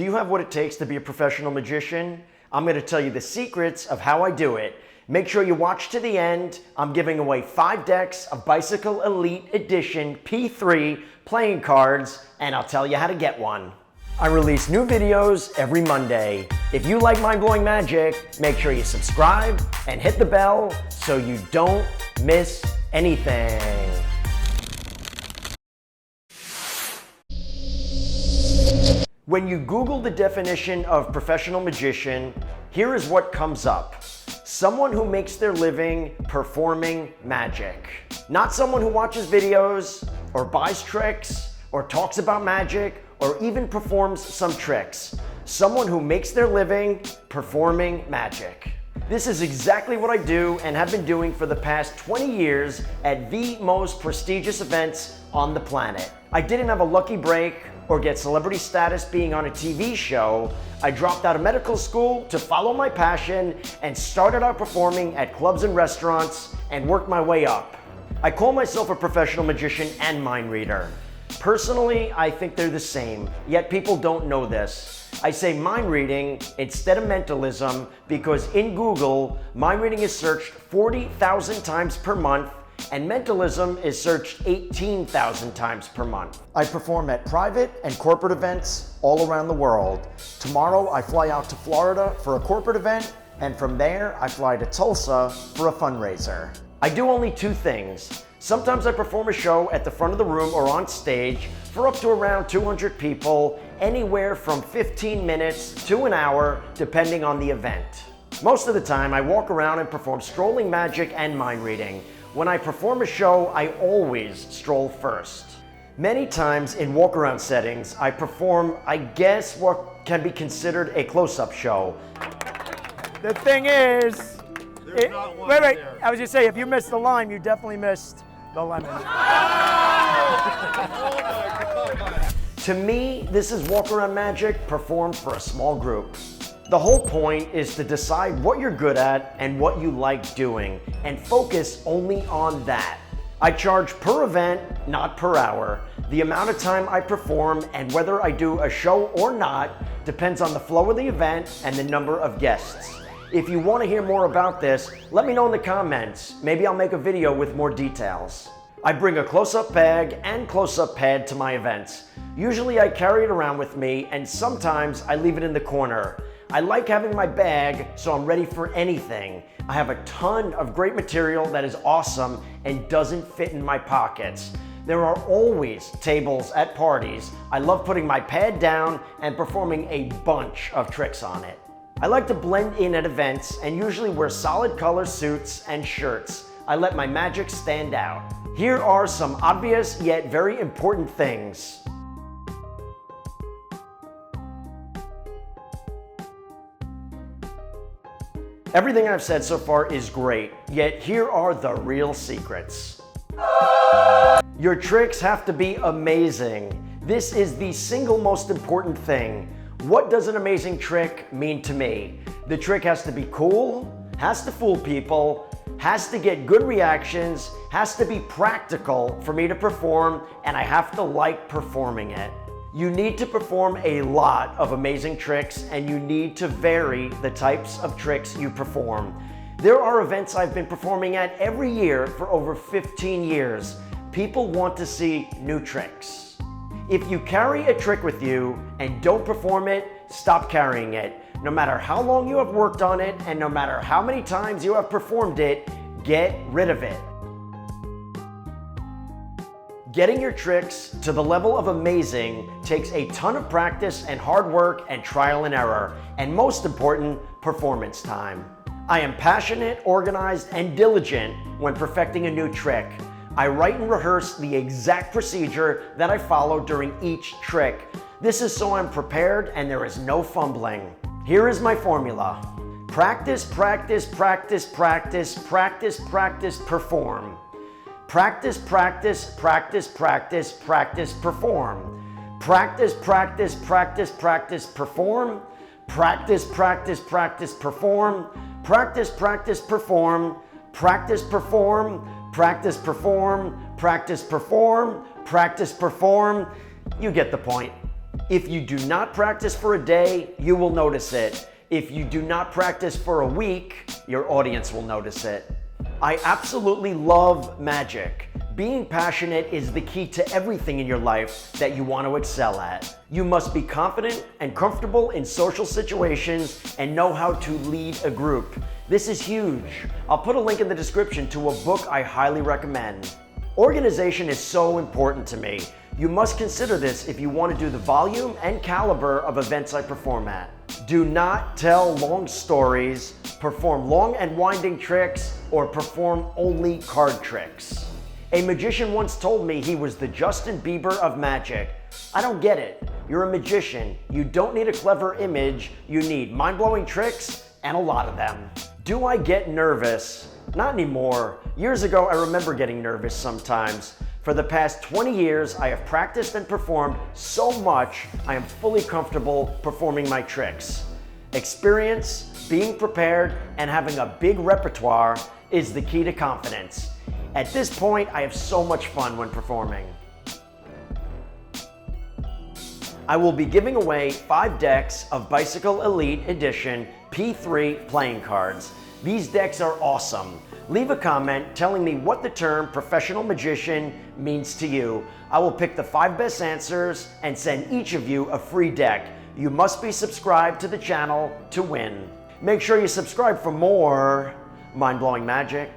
Do you have what it takes to be a professional magician? I'm going to tell you the secrets of how I do it. Make sure you watch to the end. I'm giving away 5 decks of Bicycle Elite Edition P3 playing cards, and I'll tell you how to get one. I release new videos every Monday. If you like mind-blowing magic, make sure you subscribe and hit the bell so you don't miss anything. When you Google the definition of professional magician, here is what comes up. Someone who makes their living performing magic. Not someone who watches videos, or buys tricks, or talks about magic, or even performs some tricks. Someone who makes their living performing magic. This is exactly what I do and have been doing for the past 20 years at the most prestigious events on the planet. I didn't have a lucky break or get celebrity status being on a TV show. I dropped out of medical school to follow my passion and started out performing at clubs and restaurants and worked my way up. I call myself a professional magician and mind reader. Personally, I think they're the same, yet people don't know this. I say mind reading instead of mentalism because in Google, mind reading is searched 40,000 times per month and mentalism is searched 18,000 times per month. I perform at private and corporate events all around the world. Tomorrow I fly out to Florida for a corporate event, and from there I fly to Tulsa for a fundraiser. I do only 2 things. Sometimes I perform a show at the front of the room or on stage for up to around 200 people, anywhere from 15 minutes to an hour, depending on the event. Most of the time I walk around and perform strolling magic and mind reading. When I perform a show, I always stroll first. Many times in walk-around settings, I perform, I guess, what can be considered a close-up show. The thing is, wait, I was just saying, if you missed the lime, you definitely missed the lemon. To me, this is walk-around magic performed for a small group. The whole point is to decide what you're good at and what you like doing, and focus only on that. I charge per event, not per hour. The amount of time I perform and whether I do a show or not depends on the flow of the event and the number of guests. If you want to hear more about this, let me know in the comments. Maybe I'll make a video with more details. I bring a close-up bag and close-up pad to my events. Usually I carry it around with me, and sometimes I leave it in the corner. I like having my bag so I'm ready for anything. I have a ton of great material that is awesome and doesn't fit in my pockets. There are always tables at parties. I love putting my pad down and performing a bunch of tricks on it. I like to blend in at events and usually wear solid color suits and shirts. I let my magic stand out. Here are some obvious yet very important things. Everything I've said so far is great, yet here are the real secrets. Your tricks have to be amazing. This is the single most important thing. What does an amazing trick mean to me? The trick has to be cool, has to fool people, has to get good reactions, has to be practical for me to perform, and I have to like performing it. You need to perform a lot of amazing tricks and you need to vary the types of tricks you perform. There are events I've been performing at every year for over 15 years. People want to see new tricks. If you carry a trick with you and don't perform it, stop carrying it. No matter how long you have worked on it and no matter how many times you have performed it, get rid of it. Getting your tricks to the level of amazing takes a ton of practice and hard work and trial and error, and most important, performance time. I am passionate, organized, and diligent when perfecting a new trick. I write and rehearse the exact procedure that I follow during each trick. This is so I'm prepared and there is no fumbling. Here is my formula. Practice, practice, practice, practice, practice, practice, perform. Practice, practice, practice, practice, practice, perform. Practice, practice, practice, practice, perform. Practice, practice, practice, perform. Practice, practice, perform. Practice, perform. Practice, perform. Practice, perform. Practice, perform. You get the point. If you do not practice for a day, you will notice it. If you do not practice for a week, your audience will notice it. I absolutely love magic. Being passionate is the key to everything in your life that you want to excel at. You must be confident and comfortable in social situations and know how to lead a group. This is huge. I'll put a link in the description to a book I highly recommend. Organization is so important to me. You must consider this if you want to do the volume and caliber of events I perform at. Do not tell long stories, perform long and winding tricks, or perform only card tricks. A magician once told me he was the Justin Bieber of magic. I don't get it. You're a magician. You don't need a clever image. You need mind-blowing tricks and a lot of them. Do I get nervous? Not anymore. Years ago, I remember getting nervous sometimes. For the past 20 years, I have practiced and performed so much, I am fully comfortable performing my tricks. Experience, being prepared, and having a big repertoire is the key to confidence. At this point, I have so much fun when performing. I will be giving away 5 decks of Bicycle Elite Edition P3 playing cards. These decks are awesome. Leave a comment telling me what the term professional magician means to you. I will pick the 5 best answers and send each of you a free deck. You must be subscribed to the channel to win. Make sure you subscribe for more mind-blowing magic.